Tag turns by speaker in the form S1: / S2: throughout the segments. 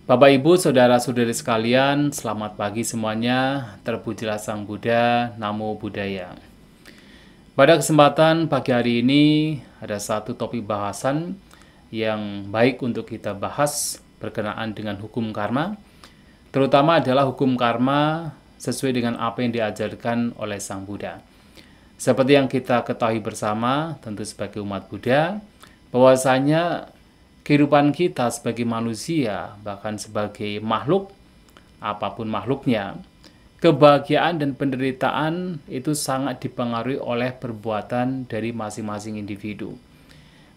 S1: Bapak, Ibu, saudara-saudari sekalian, selamat pagi semuanya. Terpujilah Sang Buddha, Namo Buddhaya. Pada kesempatan pagi hari ini, ada satu topik bahasan yang baik untuk kita bahas berkenaan dengan hukum karma. Terutama adalah hukum karma sesuai dengan apa yang diajarkan oleh Sang Buddha. Seperti yang kita ketahui bersama, tentu sebagai umat Buddha, bahwasanya kehidupan kita sebagai manusia, bahkan sebagai makhluk, apapun makhluknya, kebahagiaan dan penderitaan itu sangat dipengaruhi oleh perbuatan dari masing-masing individu.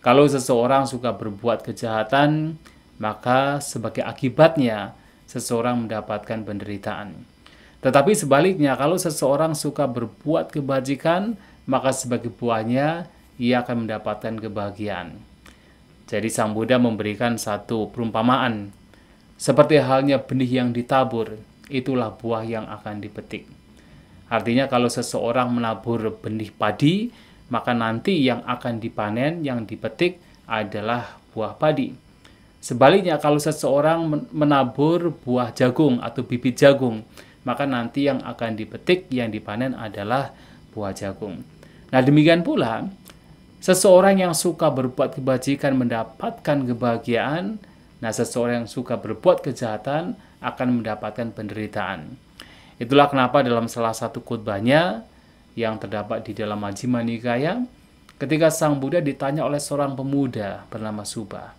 S1: Kalau seseorang suka berbuat kejahatan, maka sebagai akibatnya seseorang mendapatkan penderitaan. Tetapi sebaliknya, kalau seseorang suka berbuat kebajikan, maka sebagai buahnya ia akan mendapatkan kebahagiaan. Jadi Sang Buddha memberikan satu perumpamaan. Seperti halnya benih yang ditabur, itulah buah yang akan dipetik. Artinya kalau seseorang menabur benih padi, maka nanti yang akan dipanen, yang dipetik adalah buah padi. Sebaliknya kalau seseorang menabur buah jagung atau bibit jagung, maka nanti yang akan dipetik, yang dipanen adalah buah jagung. Nah, demikian pula seseorang yang suka berbuat kebajikan mendapatkan kebahagiaan. Nah, seseorang yang suka berbuat kejahatan akan mendapatkan penderitaan. Itulah kenapa dalam salah satu khotbahnya yang terdapat di dalam Majjhima Nikaya, ketika Sang Buddha ditanya oleh seorang pemuda bernama Subba,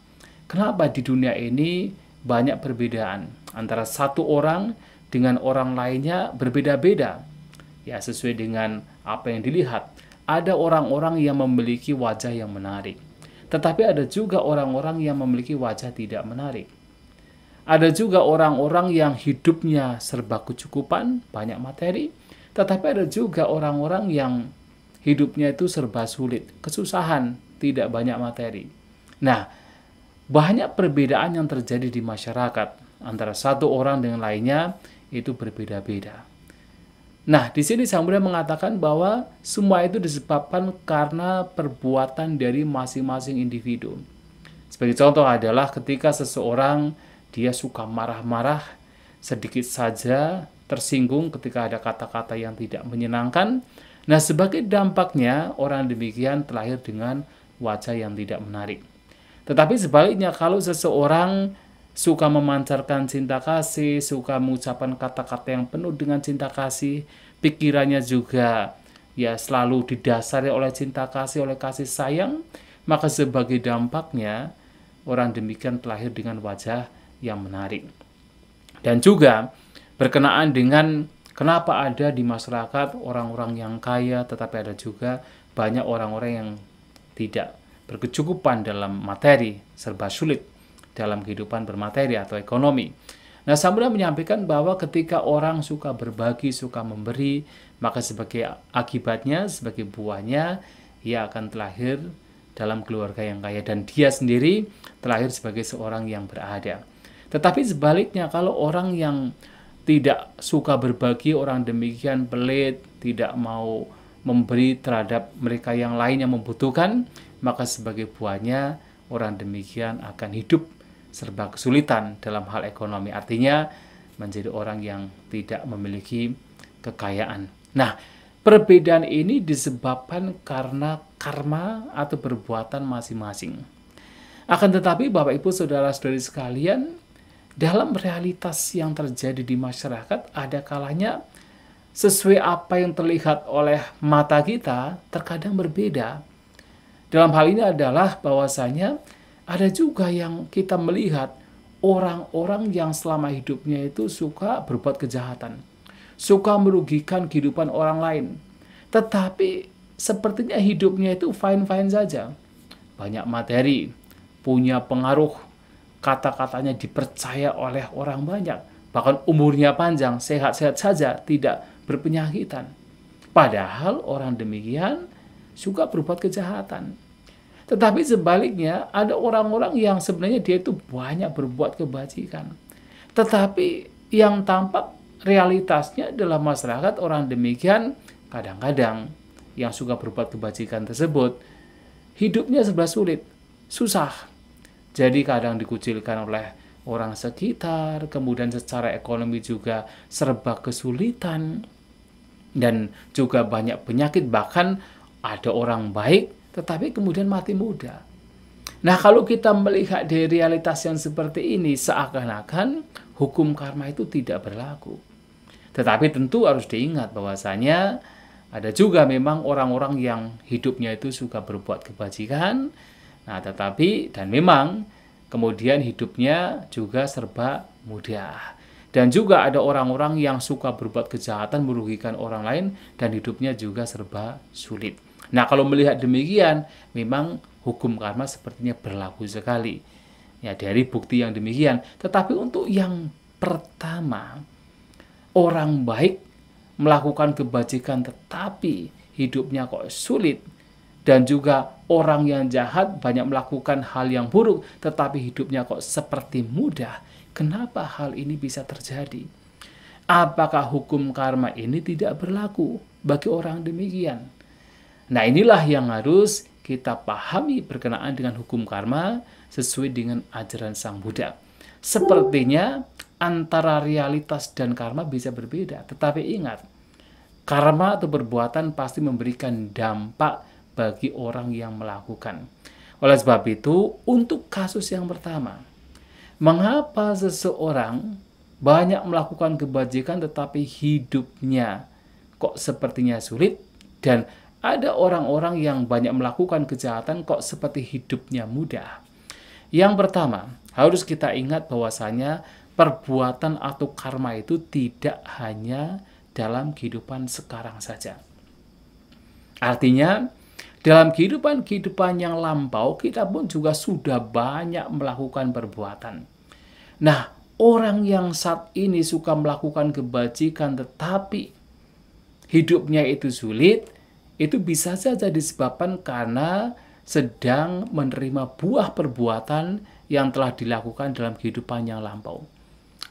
S1: kenapa di dunia ini banyak perbedaan antara satu orang dengan orang lainnya berbeda-beda? Ya, sesuai dengan apa yang dilihat. Ada orang-orang yang memiliki wajah yang menarik, tetapi ada juga orang-orang yang memiliki wajah tidak menarik. Ada juga orang-orang yang hidupnya serba kecukupan, banyak materi, tetapi ada juga orang-orang yang hidupnya itu serba sulit, kesusahan, tidak banyak materi. Nah, banyak perbedaan yang terjadi di masyarakat antara satu orang dengan lainnya itu berbeda-beda. Nah, di sini Sang Buddha mengatakan bahwa semua itu disebabkan karena perbuatan dari masing-masing individu. Sebagai contoh adalah ketika seseorang dia suka marah-marah, sedikit saja tersinggung ketika ada kata-kata yang tidak menyenangkan. Nah, sebagai dampaknya orang demikian terlahir dengan wajah yang tidak menarik. Tetapi sebaliknya, kalau seseorang suka memancarkan cinta kasih, suka mengucapkan kata-kata yang penuh dengan cinta kasih, pikirannya juga ya selalu didasari oleh cinta kasih, oleh kasih sayang, maka sebagai dampaknya orang demikian terlahir dengan wajah yang menarik. Dan juga berkenaan dengan kenapa ada di masyarakat orang-orang yang kaya, tetapi ada juga banyak orang-orang yang tidak berkecukupan dalam materi, serba sulit dalam kehidupan bermateri atau ekonomi. Nah, Sang Buddha menyampaikan bahwa ketika orang suka berbagi, suka memberi, maka sebagai akibatnya, sebagai buahnya, ia akan terlahir dalam keluarga yang kaya dan dia sendiri terlahir sebagai seorang yang berada. Tetapi sebaliknya, kalau orang yang tidak suka berbagi, orang demikian pelit, tidak mau memberi terhadap mereka yang lain yang membutuhkan, maka sebagai buahnya orang demikian akan hidup serba kesulitan dalam hal ekonomi. Artinya menjadi orang yang tidak memiliki kekayaan. Nah, perbedaan ini disebabkan karena karma atau perbuatan masing-masing. Akan tetapi Bapak Ibu Saudara-saudari sekalian, dalam realitas yang terjadi di masyarakat, ada kalanya sesuai apa yang terlihat oleh mata kita terkadang berbeda. Dalam hal ini adalah bahwasanya ada juga yang kita melihat orang-orang yang selama hidupnya itu suka berbuat kejahatan, suka merugikan kehidupan orang lain. Tetapi sepertinya hidupnya itu fine-fine saja. Banyak materi, punya pengaruh, kata-katanya dipercaya oleh orang banyak. Bahkan umurnya panjang, sehat-sehat saja, tidak berpenyakitan. Padahal orang demikian suka berbuat kejahatan. Tetapi sebaliknya, ada orang-orang yang sebenarnya dia itu banyak berbuat kebajikan. Tetapi yang tampak realitasnya dalam masyarakat, orang demikian kadang-kadang yang suka berbuat kebajikan tersebut, hidupnya serba sulit, susah. Jadi kadang dikucilkan oleh orang sekitar, kemudian secara ekonomi juga serba kesulitan, dan juga banyak penyakit, bahkan ada orang baik tetapi kemudian mati muda. Nah, kalau kita melihat dari realitas yang seperti ini, seakan-akan hukum karma itu tidak berlaku. Tetapi tentu harus diingat bahwasanya ada juga memang orang-orang yang hidupnya itu suka berbuat kebajikan, nah tetapi dan memang kemudian hidupnya juga serba mudah. Dan juga ada orang-orang yang suka berbuat kejahatan, merugikan orang lain, dan hidupnya juga serba sulit. Nah, kalau melihat demikian, memang hukum karma sepertinya berlaku sekali. Ya, dari bukti yang demikian. Tetapi untuk yang pertama, orang baik melakukan kebajikan tetapi hidupnya kok sulit, dan juga orang yang jahat banyak melakukan hal yang buruk tetapi hidupnya kok seperti mudah. Kenapa hal ini bisa terjadi? Apakah hukum karma ini tidak berlaku bagi orang demikian? Nah, inilah yang harus kita pahami berkenaan dengan hukum karma sesuai dengan ajaran Sang Buddha. Sepertinya antara realitas dan karma bisa berbeda, tetapi ingat, karma atau perbuatan pasti memberikan dampak bagi orang yang melakukan. Oleh sebab itu, untuk kasus yang pertama, mengapa seseorang banyak melakukan kebajikan tetapi hidupnya kok sepertinya sulit, dan ada orang-orang yang banyak melakukan kejahatan kok seperti hidupnya mudah? Yang pertama, harus kita ingat bahwasanya perbuatan atau karma itu tidak hanya dalam kehidupan sekarang saja. Artinya, dalam kehidupan yang lampau, kita pun juga sudah banyak melakukan perbuatan. Nah, orang yang saat ini suka melakukan kebajikan tetapi hidupnya itu sulit, itu bisa saja disebabkan karena sedang menerima buah perbuatan yang telah dilakukan dalam kehidupan yang lampau.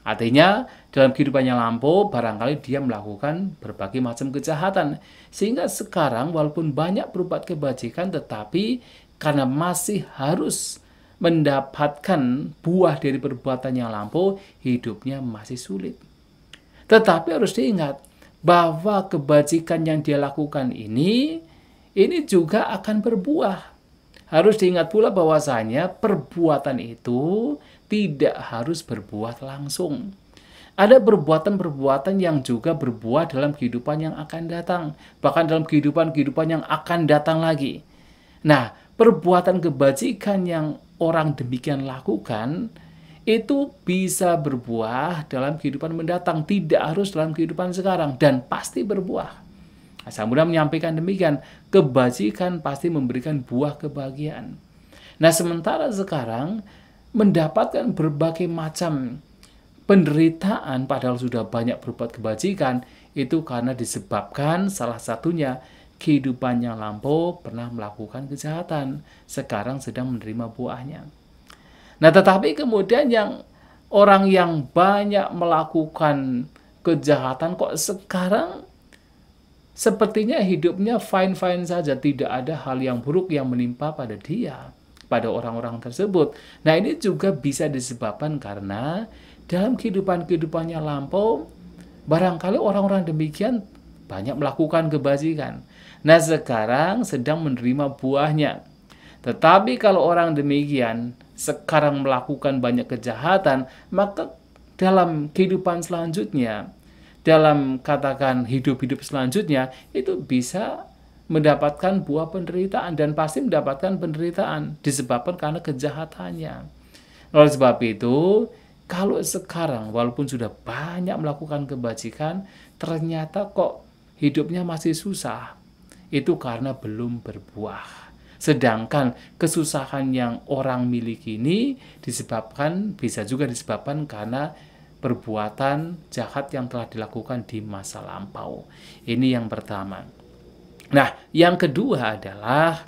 S1: Artinya, dalam kehidupan yang lampau, barangkali dia melakukan berbagai macam kejahatan. Sehingga sekarang, walaupun banyak berbuat kebajikan, tetapi karena masih harus mendapatkan buah dari perbuatan yang lampau, hidupnya masih sulit. Tetapi harus diingat, bahwa kebajikan yang dia lakukan ini juga akan berbuah. Harus diingat pula bahwasanya perbuatan itu tidak harus berbuah langsung. Ada perbuatan-perbuatan yang juga berbuah dalam kehidupan yang akan datang, bahkan dalam kehidupan yang akan datang lagi. Nah, perbuatan kebajikan yang orang demikian lakukan itu bisa berbuah dalam kehidupan mendatang, tidak harus dalam kehidupan sekarang, dan pasti berbuah. Sang Buddha menyampaikan demikian, kebajikan pasti memberikan buah kebahagiaan. Nah, sementara sekarang mendapatkan berbagai macam penderitaan padahal sudah banyak berbuat kebajikan, itu karena disebabkan salah satunya kehidupan yang lampau pernah melakukan kejahatan, sekarang sedang menerima buahnya. Nah, tetapi kemudian orang yang banyak melakukan kejahatan kok sekarang sepertinya hidupnya fine-fine saja, tidak ada hal yang buruk yang menimpa pada dia, pada orang-orang tersebut. Nah, ini juga bisa disebabkan karena dalam kehidupan-kehidupannya lampau, barangkali orang-orang demikian banyak melakukan kebajikan. Nah, sekarang sedang menerima buahnya. Tetapi kalau orang demikian sekarang melakukan banyak kejahatan, maka dalam kehidupan selanjutnya, dalam katakan hidup-hidup selanjutnya, itu bisa mendapatkan buah penderitaan, dan pasti mendapatkan penderitaan disebabkan karena kejahatannya. Oleh sebab itu, kalau sekarang walaupun sudah banyak melakukan kebajikan, ternyata kok hidupnya masih susah, itu karena belum berbuah. Sedangkan kesusahan yang orang miliki ini bisa juga disebabkan karena perbuatan jahat yang telah dilakukan di masa lampau. Ini yang pertama. Nah, yang kedua adalah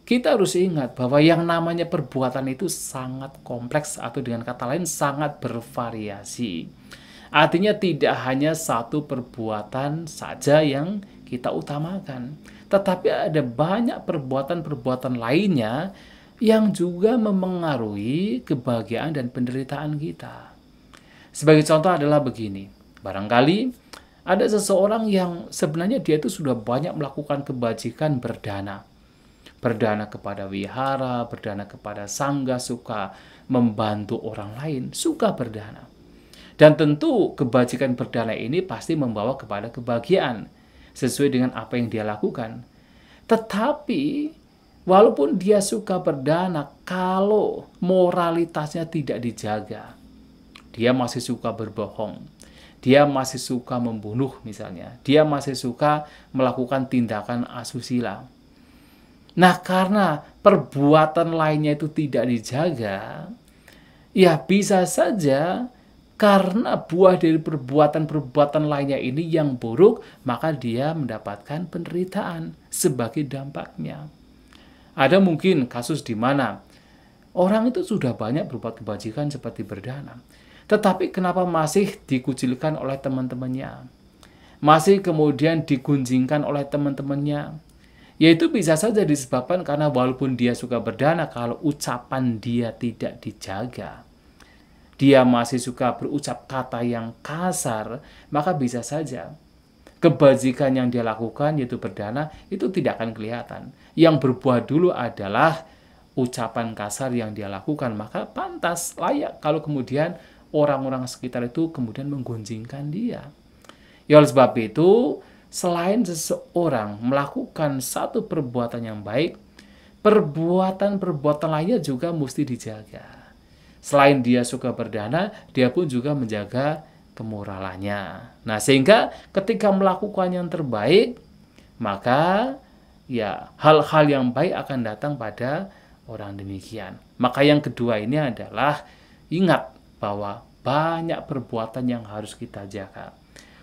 S1: kita harus ingat bahwa yang namanya perbuatan itu sangat kompleks, atau dengan kata lain sangat bervariasi. Artinya tidak hanya satu perbuatan saja yang kita utamakan, tetapi ada banyak perbuatan-perbuatan lainnya yang juga memengaruhi kebahagiaan dan penderitaan kita. Sebagai contoh adalah begini, barangkali ada seseorang yang sebenarnya dia itu sudah banyak melakukan kebajikan berdana. Berdana kepada wihara, berdana kepada sangga, suka membantu orang lain, suka berdana. Dan tentu kebajikan berdana ini pasti membawa kepada kebahagiaan sesuai dengan apa yang dia lakukan. Tetapi walaupun dia suka berdana, kalau moralitasnya tidak dijaga, dia masih suka berbohong, dia masih suka membunuh misalnya, dia masih suka melakukan tindakan asusila. Nah, karena perbuatan lainnya itu tidak dijaga, ya bisa saja karena buah dari perbuatan-perbuatan lainnya ini yang buruk, maka dia mendapatkan penderitaan sebagai dampaknya. Ada mungkin kasus di mana orang itu sudah banyak berbuat kebajikan seperti berdana, tetapi kenapa masih dikucilkan oleh teman-temannya? Masih kemudian digunjingkan oleh teman-temannya? Yaitu bisa saja disebabkan karena walaupun dia suka berdana, kalau ucapan dia tidak dijaga, dia masih suka berucap kata yang kasar, maka bisa saja kebajikan yang dia lakukan, yaitu berdana, itu tidak akan kelihatan. Yang berbuah dulu adalah ucapan kasar yang dia lakukan, maka pantas, layak kalau kemudian orang-orang sekitar itu kemudian menggunjingkan dia. Ya oleh sebab itu, selain seseorang melakukan satu perbuatan yang baik, perbuatan-perbuatan lainnya juga mesti dijaga. Selain dia suka berdana, dia pun juga menjaga kemoralannya. Nah, sehingga ketika melakukan yang terbaik, maka ya hal-hal yang baik akan datang pada orang demikian. Maka yang kedua ini adalah ingat bahwa banyak perbuatan yang harus kita jaga.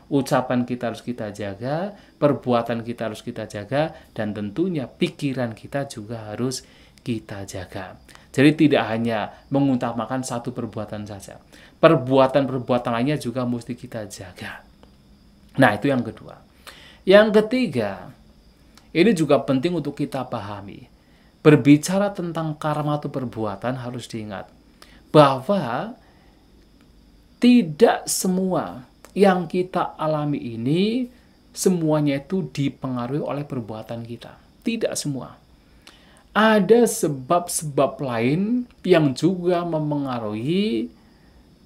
S1: Ucapan kita harus kita jaga, perbuatan kita harus kita jaga, dan tentunya pikiran kita juga harus kita jaga. Jadi tidak hanya mengutamakan satu perbuatan saja. Perbuatan-perbuatan lainnya juga mesti kita jaga. Nah, itu yang kedua. Yang ketiga, ini juga penting untuk kita pahami. Berbicara tentang karma atau perbuatan harus diingat bahwa tidak semua yang kita alami ini semuanya itu dipengaruhi oleh perbuatan kita. Tidak semua. Ada sebab-sebab lain yang juga memengaruhi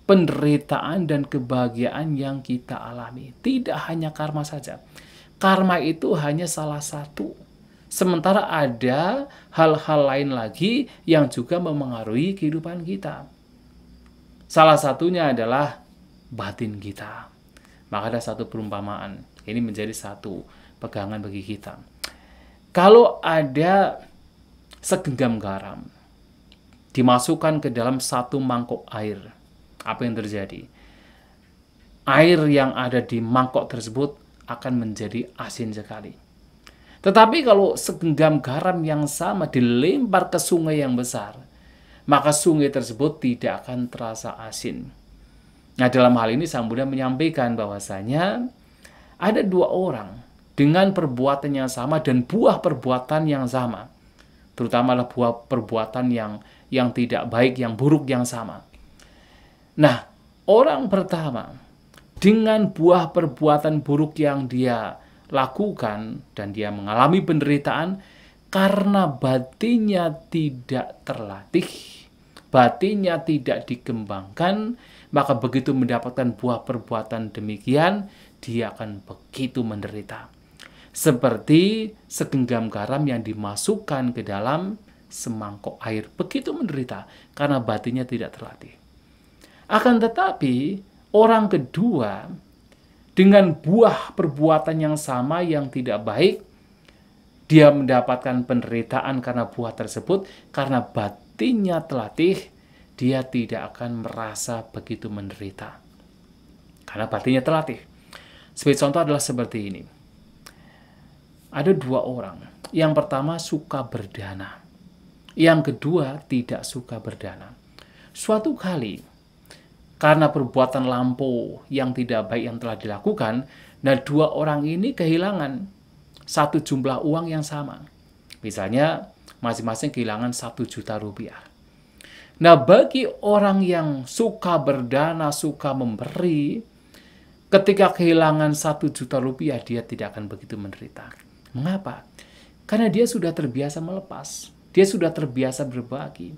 S1: penderitaan dan kebahagiaan yang kita alami. Tidak hanya karma saja. Karma itu hanya salah satu. Sementara ada hal-hal lain lagi yang juga memengaruhi kehidupan kita. Salah satunya adalah batin kita. Maka ada satu perumpamaan. Ini menjadi satu pegangan bagi kita. Kalau ada segenggam garam dimasukkan ke dalam satu mangkok air, apa yang terjadi? Air yang ada di mangkok tersebut akan menjadi asin sekali. Tetapi kalau segenggam garam yang sama dilempar ke sungai yang besar, maka sungai tersebut tidak akan terasa asin. Nah, dalam hal ini Sang Buddha menyampaikan bahwasanya ada dua orang dengan perbuatan yang sama dan buah perbuatan yang sama. Terutama adalah buah perbuatan yang tidak baik, yang buruk, yang sama. Nah, orang pertama dengan buah perbuatan buruk yang dia lakukan dan dia mengalami penderitaan karena batinnya tidak terlatih, batinnya tidak dikembangkan, maka begitu mendapatkan buah perbuatan demikian, dia akan begitu menderita. Seperti segenggam garam yang dimasukkan ke dalam semangkok air. Begitu menderita karena batinnya tidak terlatih. Akan tetapi, orang kedua dengan buah perbuatan yang sama yang tidak baik, dia mendapatkan penderitaan karena buah tersebut, karena batinnya terlatih, dia tidak akan merasa begitu menderita. Karena batinnya terlatih. Sebagai contoh adalah seperti ini. Ada dua orang. Yang pertama suka berdana. Yang kedua tidak suka berdana. Suatu kali, karena perbuatan lampau yang tidak baik yang telah dilakukan, nah dua orang ini kehilangan satu jumlah uang yang sama. Misalnya, masing-masing kehilangan 1 juta rupiah. Nah, bagi orang yang suka berdana, suka memberi, ketika kehilangan 1 juta rupiah, dia tidak akan begitu menderita. Mengapa? Karena dia sudah terbiasa melepas. Dia sudah terbiasa berbagi.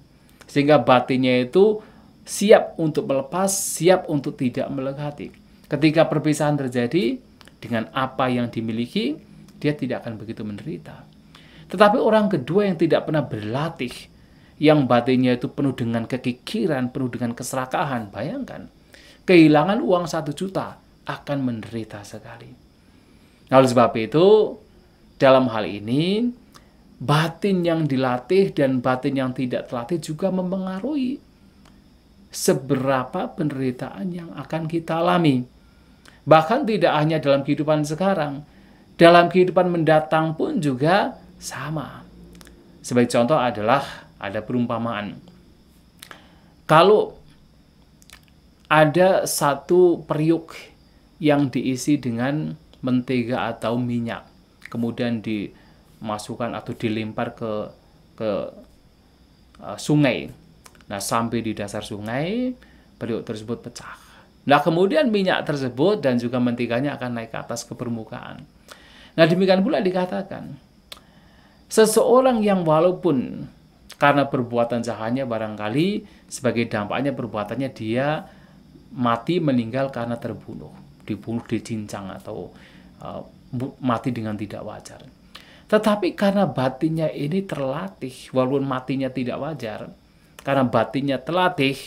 S1: Sehingga batinnya itu siap untuk melepas, siap untuk tidak melekat. Ketika perpisahan terjadi, dengan apa yang dimiliki, dia tidak akan begitu menderita. Tetapi orang kedua yang tidak pernah berlatih, yang batinnya itu penuh dengan kekikiran, penuh dengan keserakahan, bayangkan, kehilangan uang 1 juta akan menderita sekali. Nah, oleh sebab itu, dalam hal ini, batin yang dilatih dan batin yang tidak terlatih juga mempengaruhi seberapa penderitaan yang akan kita alami. Bahkan tidak hanya dalam kehidupan sekarang, dalam kehidupan mendatang pun juga sama. Sebagai contoh adalah ada perumpamaan. Kalau ada satu periuk yang diisi dengan mentega atau minyak, kemudian dimasukkan atau dilempar ke sungai. Nah, sampai di dasar sungai, periuk tersebut pecah. Nah, kemudian minyak tersebut dan juga menteganya akan naik ke atas ke permukaan. Nah, demikian pula dikatakan, seseorang yang walaupun karena perbuatan jahatnya barangkali sebagai dampaknya perbuatannya dia mati meninggal karena terbunuh, dibunuh, dicincang atau mati dengan tidak wajar. Tetapi karena batinnya ini terlatih, walaupun matinya tidak wajar, karena batinnya terlatih,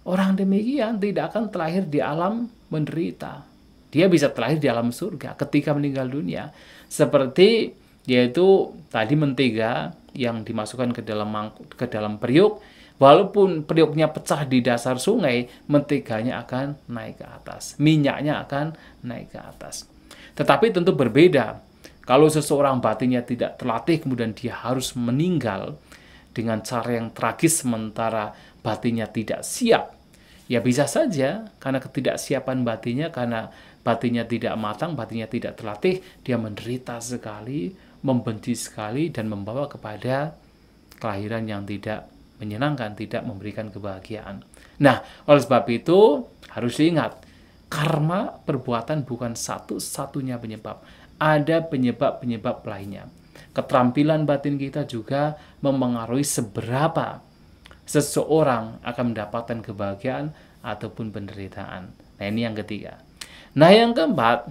S1: orang demikian tidak akan terlahir di alam menderita. Dia bisa terlahir di alam surga ketika meninggal dunia. Seperti yaitu tadi mentega yang dimasukkan ke dalam periuk, walaupun periuknya pecah di dasar sungai, menteganya akan naik ke atas, minyaknya akan naik ke atas. Tetapi tentu berbeda. Kalau seseorang batinnya tidak terlatih kemudian dia harus meninggal dengan cara yang tragis sementara batinnya tidak siap, ya bisa saja karena ketidaksiapan batinnya, karena batinnya tidak matang, batinnya tidak terlatih, dia menderita sekali, membenci sekali, dan membawa kepada kelahiran yang tidak menyenangkan, tidak memberikan kebahagiaan. Nah, oleh sebab itu harus diingat, karma perbuatan bukan satu-satunya penyebab. Ada penyebab-penyebab lainnya. Keterampilan batin kita juga mempengaruhi seberapa seseorang akan mendapatkan kebahagiaan ataupun penderitaan. Nah, ini yang ketiga. Nah, yang keempat,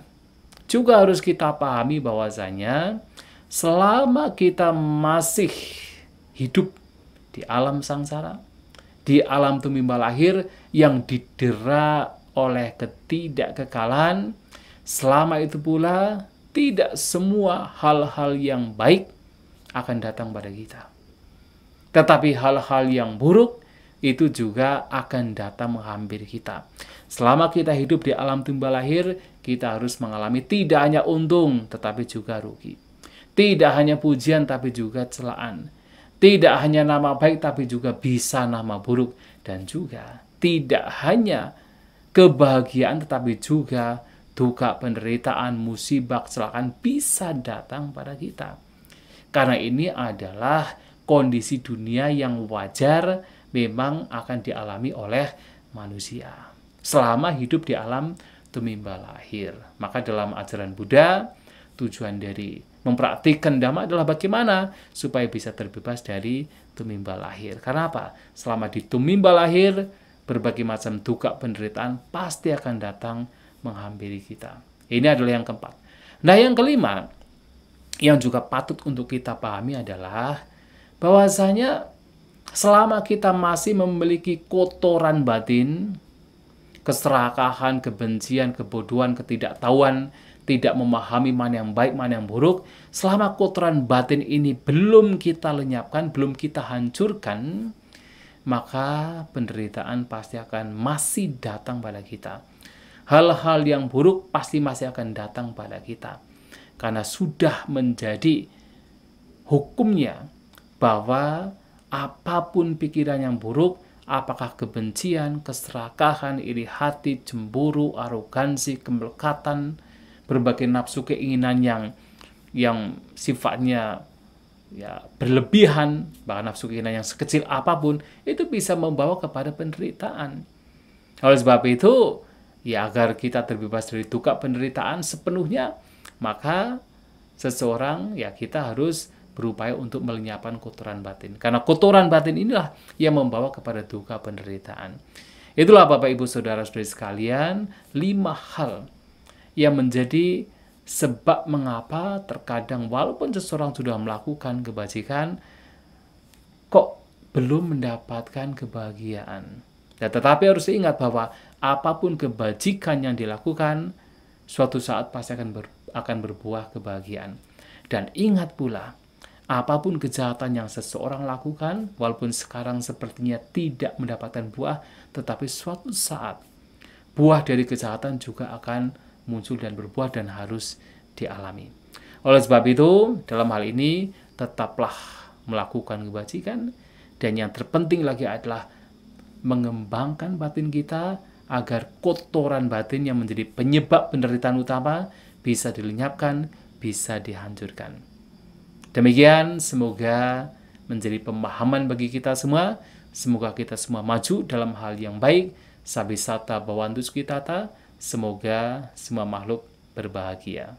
S1: juga harus kita pahami bahwasanya selama kita masih hidup di alam sangsara, di alam tumimba lahir yang didera oleh ketidakkekalan, selama itu pula tidak semua hal-hal yang baik akan datang pada kita. Tetapi hal-hal yang buruk itu juga akan datang menghampiri kita. Selama kita hidup di alam tumimba lahir, kita harus mengalami tidak hanya untung, tetapi juga rugi. Tidak hanya pujian, tapi juga celaan. Tidak hanya nama baik, tapi juga bisa nama buruk. Dan juga tidak hanya kebahagiaan, tetapi juga duka, penderitaan, musibah, kecelakaan bisa datang pada kita. Karena ini adalah kondisi dunia yang wajar memang akan dialami oleh manusia selama hidup di alam tumimba lahir. Maka dalam ajaran Buddha, tujuan dari mempraktikkan Dhamma adalah bagaimana supaya bisa terbebas dari tumimba lahir. Karena apa? Selama di tumimba lahir, berbagai macam duka, penderitaan pasti akan datang menghampiri kita. Ini adalah yang keempat. Nah, yang kelima, yang juga patut untuk kita pahami adalah bahwasanya selama kita masih memiliki kotoran batin, keserakahan, kebencian, kebodohan, ketidaktahuan, tidak memahami mana yang baik, mana yang buruk, selama kotoran batin ini belum kita lenyapkan, belum kita hancurkan, maka penderitaan pasti akan masih datang pada kita. Hal-hal yang buruk pasti masih akan datang pada kita. Karena sudah menjadi hukumnya bahwa apapun pikiran yang buruk, apakah kebencian, keserakahan, iri hati, cemburu, arogansi, kemelekatan, berbagai nafsu keinginan yang sifatnya ya berlebihan, bahkan nafsu keinginan yang sekecil apapun, itu bisa membawa kepada penderitaan. Oleh sebab itu, ya agar kita terbebas dari duka penderitaan sepenuhnya, maka seseorang, ya kita harus berupaya untuk melenyapkan kotoran batin. Karena kotoran batin inilah yang membawa kepada duka penderitaan. Itulah Bapak Ibu Saudara-saudari sekalian, 5 hal yang menjadi sebab mengapa terkadang walaupun seseorang sudah melakukan kebajikan, kok belum mendapatkan kebahagiaan. Ya, tetapi harus diingat bahwa apapun kebajikan yang dilakukan, suatu saat pasti akan berbuah kebahagiaan. Dan ingat pula, apapun kejahatan yang seseorang lakukan, walaupun sekarang sepertinya tidak mendapatkan buah, tetapi suatu saat buah dari kejahatan juga akan muncul dan berbuah dan harus dialami. Oleh sebab itu, dalam hal ini tetaplah melakukan kebajikan, dan yang terpenting lagi adalah mengembangkan batin kita agar kotoran batin yang menjadi penyebab penderitaan utama bisa dilenyapkan, bisa dihancurkan. Demikian, semoga menjadi pemahaman bagi kita semua. Semoga kita semua maju dalam hal yang baik. Sabisata Bhavantu Sukhitata. Semoga semua makhluk berbahagia.